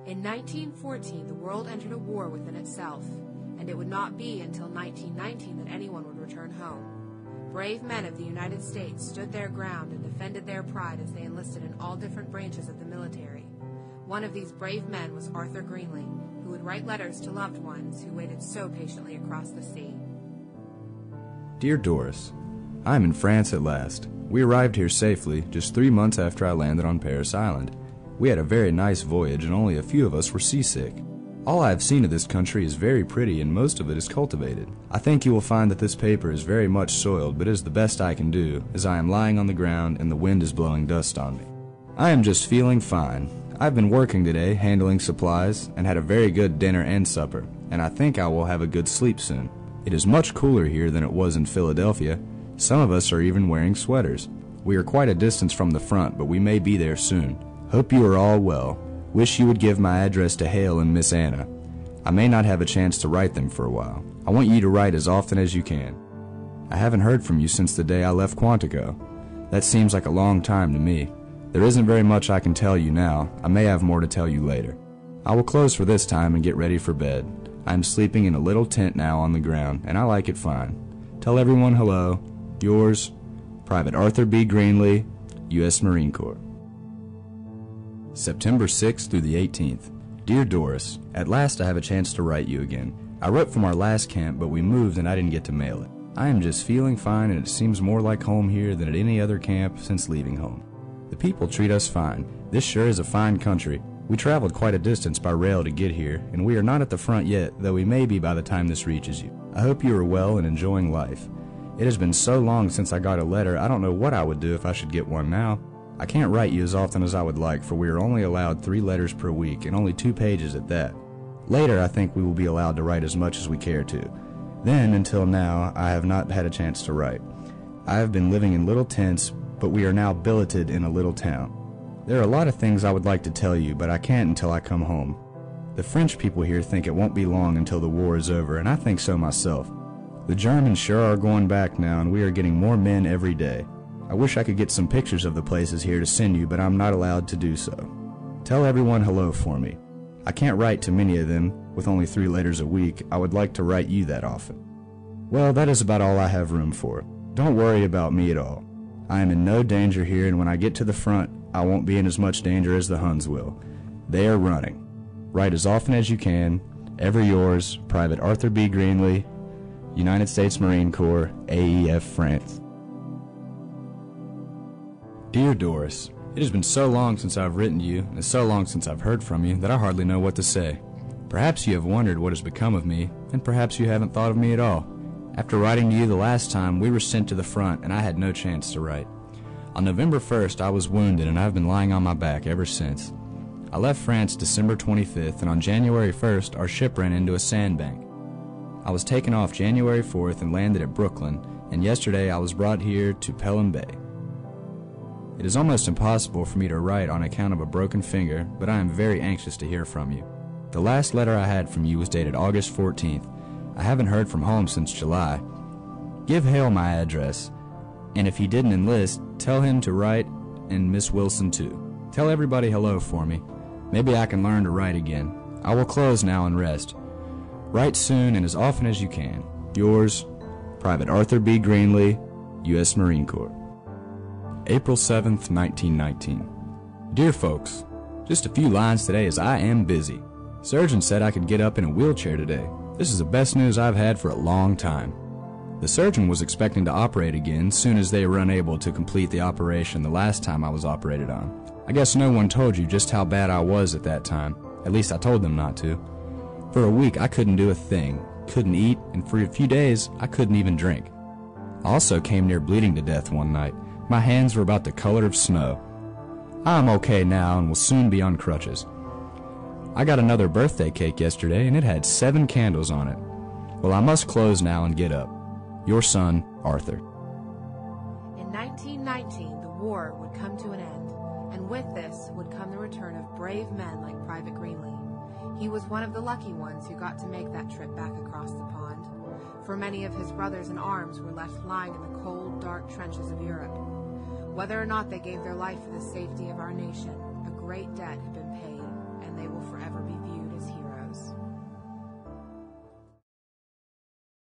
In 1914, the world entered a war within itself, and it would not be until 1919 that anyone would return home. Brave men of the United States stood their ground and defended their pride as they enlisted in all different branches of the military. One of these brave men was Arthur Greenlee, who would write letters to loved ones who waited so patiently across the sea. Dear Doris, I am in France at last. We arrived here safely just 3 months after I landed on Paris Island. We had a very nice voyage and only a few of us were seasick. All I have seen of this country is very pretty and most of it is cultivated. I think you will find that this paper is very much soiled, but it is the best I can do, as I am lying on the ground and the wind is blowing dust on me. I am just feeling fine. I've been working today, handling supplies, and had a very good dinner and supper, and I think I will have a good sleep soon. It is much cooler here than it was in Philadelphia. Some of us are even wearing sweaters. We are quite a distance from the front, but we may be there soon. Hope you are all well. Wish you would give my address to Hale and Miss Anna. I may not have a chance to write them for a while. I want you to write as often as you can. I haven't heard from you since the day I left Quantico. That seems like a long time to me. There isn't very much I can tell you now. I may have more to tell you later. I will close for this time and get ready for bed. I am sleeping in a little tent now on the ground, and I like it fine. Tell everyone hello. Yours, Private Arthur B. Greenlee, U.S. Marine Corps. September 6th through the 18th. Dear Doris, at last I have a chance to write you again. I wrote from our last camp, but we moved and I didn't get to mail it. I am just feeling fine and it seems more like home here than at any other camp since leaving home. The people treat us fine. This sure is a fine country. We traveled quite a distance by rail to get here, and we are not at the front yet, though we may be by the time this reaches you. I hope you are well and enjoying life. It has been so long since I got a letter, I don't know what I would do if I should get one now. I can't write you as often as I would like, for we are only allowed 3 letters per week, and only 2 pages at that. Later, I think we will be allowed to write as much as we care to. Then, until now, I have not had a chance to write. I have been living in little tents, but we are now billeted in a little town. There are a lot of things I would like to tell you, but I can't until I come home. The French people here think it won't be long until the war is over, and I think so myself. The Germans sure are going back now, and we are getting more men every day. I wish I could get some pictures of the places here to send you, but I'm not allowed to do so. Tell everyone hello for me. I can't write to many of them. With only 3 letters a week, I would like to write you that often. Well, that is about all I have room for. Don't worry about me at all. I am in no danger here, and when I get to the front, I won't be in as much danger as the Huns will. They are running. Write as often as you can. Ever yours, Private Arthur B. Greenlee, United States Marine Corps, AEF, France. Dear Doris, it has been so long since I've written to you, and so long since I've heard from you, that I hardly know what to say. Perhaps you have wondered what has become of me, and perhaps you haven't thought of me at all. After writing to you the last time, we were sent to the front, and I had no chance to write. On November 1st, I was wounded, and I've been lying on my back ever since. I left France December 25th, and on January 1st, our ship ran into a sandbank. I was taken off January 4th and landed at Brooklyn, and yesterday I was brought here to Pelham Bay. It is almost impossible for me to write on account of a broken finger, but I am very anxious to hear from you. The last letter I had from you was dated August 14th. I haven't heard from home since July. Give Hale my address, and if he didn't enlist, tell him to write, and Miss Wilson too. Tell everybody hello for me. Maybe I can learn to write again. I will close now and rest. Write soon and as often as you can. Yours, Private Arthur B. Greenlee, U.S. Marine Corps. April 7th, 1919. Dear folks, just a few lines today as I am busy. Surgeon said I could get up in a wheelchair today. This is the best news I've had for a long time. The surgeon was expecting to operate again soon as they were unable to complete the operation the last time I was operated on. I guess no one told you just how bad I was at that time. At least I told them not to. For a week I couldn't do a thing, couldn't eat, and for a few days I couldn't even drink. I also came near bleeding to death one night. My hands were about the color of snow. I'm okay now and will soon be on crutches. I got another birthday cake yesterday and it had 7 candles on it. Well, I must close now and get up. Your son, Arthur. In 1919, the war would come to an end, and with this would come the return of brave men like Private Greenlee. He was one of the lucky ones who got to make that trip back across the pond, for many of his brothers in arms were left lying in the cold, dark trenches of Europe. Whether or not they gave their life for the safety of our nation, a great debt had been paid.